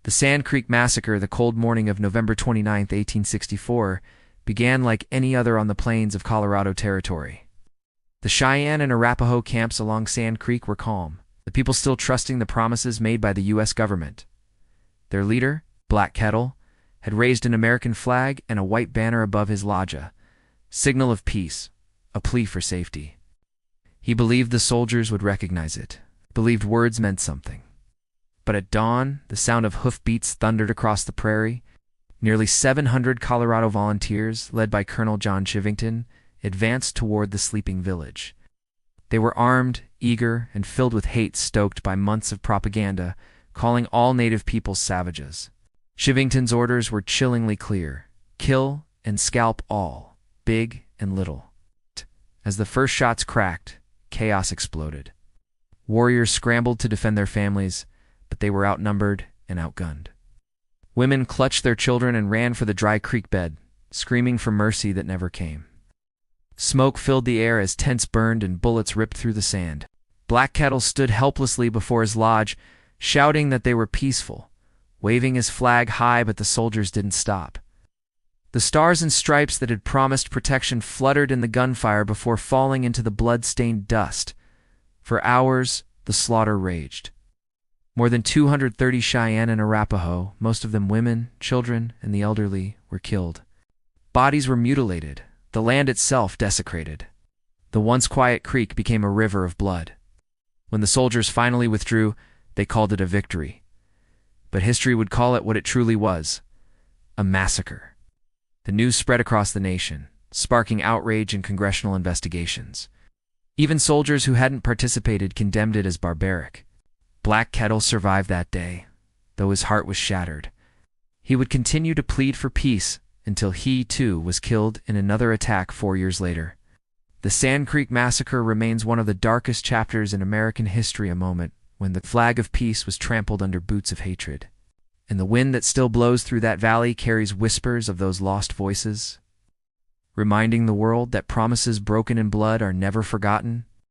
The Sand Creek Massacre, the cold morning of November 29, 1864, began like any other on the plains of Colorado Territory. The Cheyenne and Arapaho camps along Sand Creek were calm, the people still trusting the promises made by the U.S. government. Their leader, Black Kettle, had raised an American flag and a white banner above his lodge, signal of peace, a plea for safety. He believed the soldiers would recognize it, believed words meant something. But at dawn, the sound of hoofbeats thundered across the prairie. Nearly 700 Colorado volunteers, led by Colonel John Chivington, advanced toward the sleeping village. They were armed, eager, and filled with hate stoked by months of propaganda, calling all native peoples savages. Chivington's orders were chillingly clear: kill and scalp all, big and little. As the first shots cracked, chaos exploded. Warriors scrambled to defend their families, but they were outnumbered and outgunned. Women clutched their children and ran for the dry creek bed, screaming for mercy that never came. Smoke filled the air as tents burned and bullets ripped through the sand. Black Kettle stood helplessly before his lodge, shouting that they were peaceful, waving his flag high, but the soldiers didn't stop. The stars and stripes that had promised protection fluttered in the gunfire before falling into the blood-stained dust. For hours, the slaughter raged. More than 230 Cheyenne and Arapaho, most of them women, children, and the elderly, were killed. Bodies were mutilated, the land itself desecrated. The once quiet creek became a river of blood. When the soldiers finally withdrew, they called it a victory. But history would call it what it truly was: a massacre. The news spread across the nation, sparking outrage and congressional investigations. Even soldiers who hadn't participated condemned it as barbaric. Black Kettle survived that day, though his heart was shattered. He would continue to plead for peace until he, too, was killed in another attack 4 years later. The Sand Creek Massacre remains one of the darkest chapters in American history, a moment when the flag of peace was trampled under boots of hatred. And the wind that still blows through that valley carries whispers of those lost voices, reminding the world that promises broken in blood are never forgotten